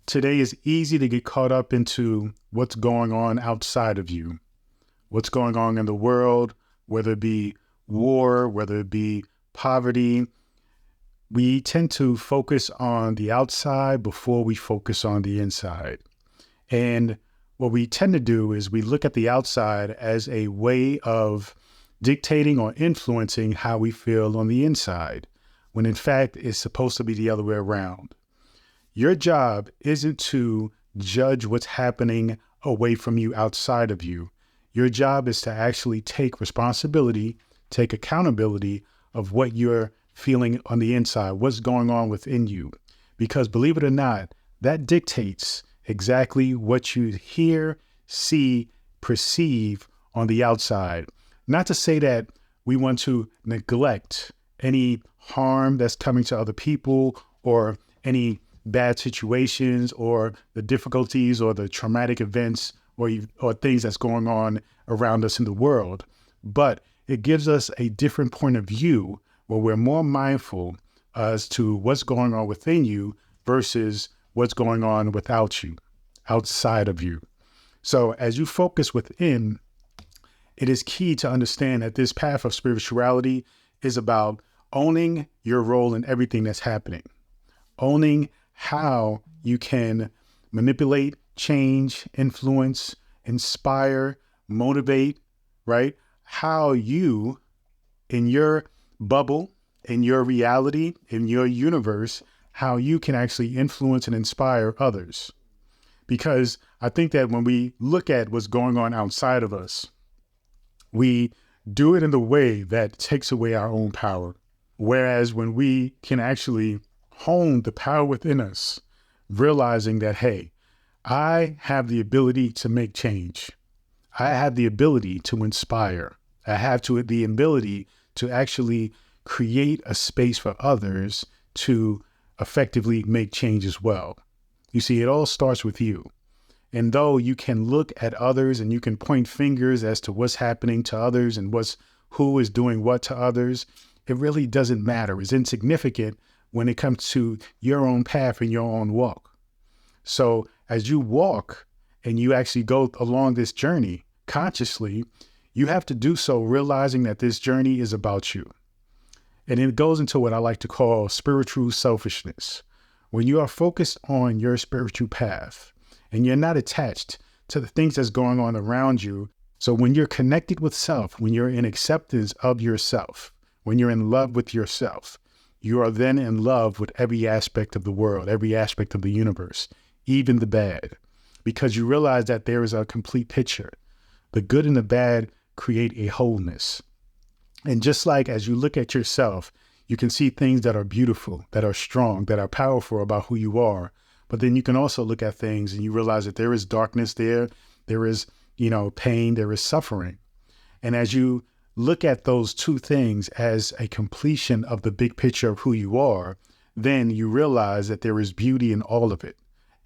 Today is easy to get caught up into what's going on outside of you, what's going on in the world, whether it be war, whether it be poverty. We tend to focus on the outside before we focus on the inside. And what we tend to do is we look at the outside as a way of dictating or influencing how we feel on the inside, when in fact it's supposed to be the other way around. Your job isn't to judge what's happening away from you outside of you. Your job is to actually take responsibility, take accountability of what you're feeling on the inside, what's going on within you. Because believe it or not, that dictates exactly what you hear, see, perceive on the outside. Not to say that we want to neglect any harm that's coming to other people or any bad situations or the difficulties or the traumatic events or things that's going on around us in the world. But it gives us a different point of view where we're more mindful as to what's going on within you versus what's going on without you, outside of you. So as you focus within, it is key to understand that this path of spirituality is about owning your role in everything that's happening, owning how you can manipulate, change, influence, inspire, motivate, right? How you, in your bubble, in your reality, in your universe, how you can actually influence and inspire others. Because I think that when we look at what's going on outside of us, we do it in the way that takes away our own power. Whereas when we can actually hone the power within us, realizing that, hey, I have the ability to make change. I have the ability to inspire. I have the ability to actually create a space for others to effectively make change as well. You see, it all starts with you. And though you can look at others and you can point fingers as to what's happening to others and who is doing what to others, it really doesn't matter. It's insignificant when it comes to your own path and your own walk. So as you walk and you actually go along this journey consciously, you have to do so realizing that this journey is about you. And it goes into what I like to call spiritual selfishness. When you are focused on your spiritual path and you're not attached to the things that's going on around you. So when you're connected with self, when you're in acceptance of yourself, when you're in love with yourself, you are then in love with every aspect of the world, every aspect of the universe, even the bad, because you realize that there is a complete picture. The good and the bad create a wholeness. And just like as you look at yourself, you can see things that are beautiful, that are strong, that are powerful about who you are. But then you can also look at things and you realize that there is darkness there is, pain, there is suffering. And as you look at those two things as a completion of the big picture of who you are, then you realize that there is beauty in all of it,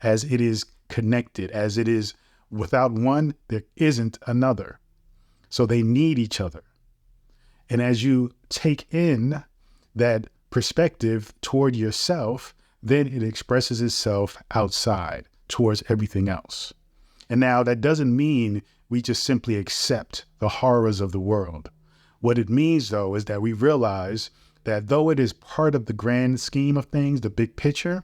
as it is connected, as it is without one, there isn't another. So they need each other. And as you take in that perspective toward yourself, then it expresses itself outside towards everything else. And now that doesn't mean we just simply accept the horrors of the world. What it means, though, is that we realize that though it is part of the grand scheme of things, the big picture,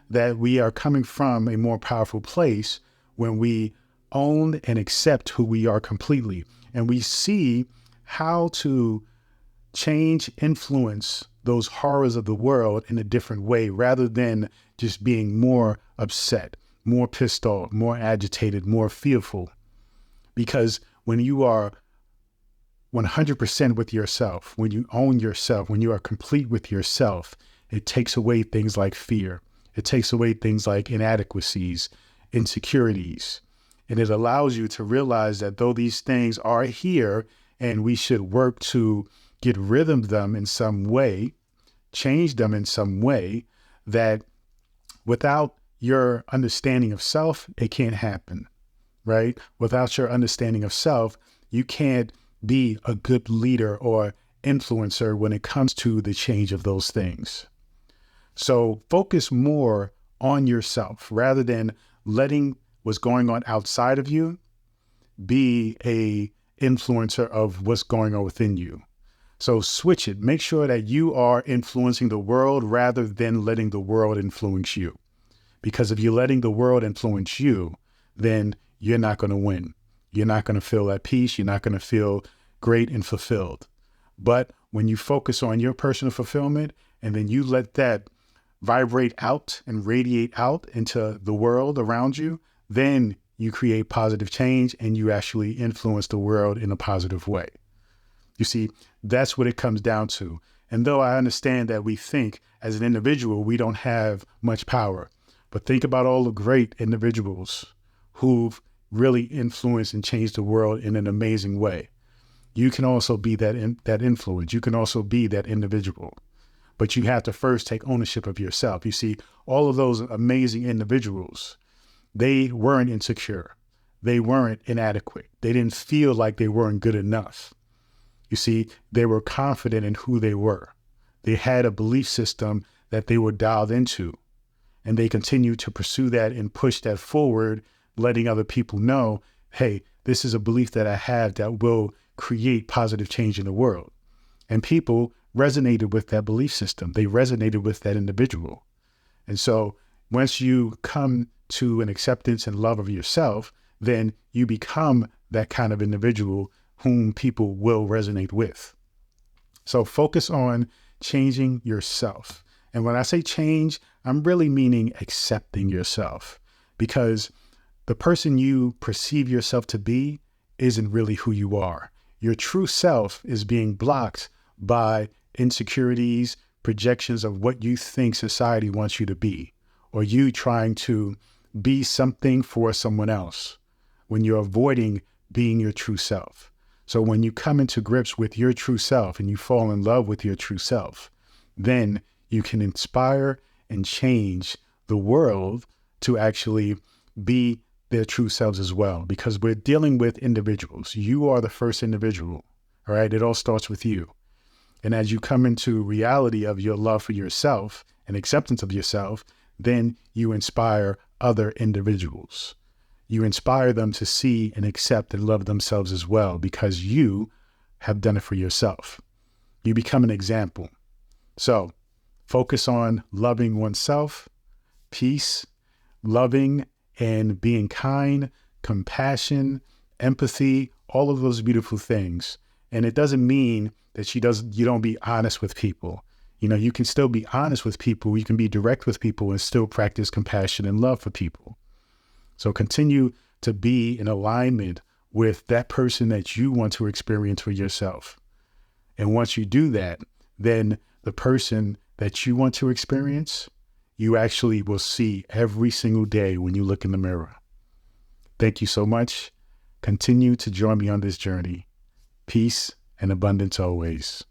that we are coming from a more powerful place when we own and accept who we are completely. And we see how to change, influence those horrors of the world in a different way, rather than just being more upset, more pissed off, more agitated, more fearful. Because when you are 100% with yourself, when you own yourself, when you are complete with yourself, it takes away things like fear. It takes away things like inadequacies, insecurities. And it allows you to realize that though these things are here and we should work to get rid of them in some way, change them in some way, that without your understanding of self, it can't happen, right? Without your understanding of self, you can't be a good leader or influencer when it comes to the change of those things. So focus more on yourself rather than letting what's going on outside of you be a influencer of what's going on within you. So switch it. Make sure that you are influencing the world rather than letting the world influence you. Because if you're letting the world influence you, then you're not going to win. You're not going to feel at peace. You're not going to feel great and fulfilled. But when you focus on your personal fulfillment and then you let that vibrate out and radiate out into the world around you, then you create positive change and you actually influence the world in a positive way. You see, that's what it comes down to. And though I understand that we think as an individual, we don't have much power, but think about all the great individuals who've really influenced and changed the world in an amazing way. You can also be that influence. You can also be that individual, but you have to first take ownership of yourself. You see, all of those amazing individuals, they weren't insecure. They weren't inadequate. They didn't feel like they weren't good enough. You see, they were confident in who they were. They had a belief system that they were dialed into, and they continued to pursue that and push that forward, letting other people know, hey, this is a belief that I have that will create positive change in the world. And people resonated with that belief system. They resonated with that individual. And so once you come to an acceptance and love of yourself, then you become that kind of individual whom people will resonate with. So focus on changing yourself. And when I say change, I'm really meaning accepting yourself, because the person you perceive yourself to be isn't really who you are. Your true self is being blocked by insecurities, projections of what you think society wants you to be, or you trying to be something for someone else when you're avoiding being your true self. So when you come into grips with your true self and you fall in love with your true self, then you can inspire and change the world to actually be their true selves as well, because we're dealing with individuals. You are the first individual, all right? It all starts with you. And as you come into reality of your love for yourself and acceptance of yourself, then you inspire other individuals. You inspire them to see and accept and love themselves as well, because you have done it for yourself. You become an example. So focus on loving oneself, peace, loving and being kind, compassion, empathy, all of those beautiful things. And it doesn't mean that you don't be honest with people. You know, you can still be honest with people. You can be direct with people and still practice compassion and love for people. So continue to be in alignment with that person that you want to experience for yourself. And once you do that, then the person that you want to experience, you actually will see every single day when you look in the mirror. Thank you so much. Continue to join me on this journey. Peace and abundance always.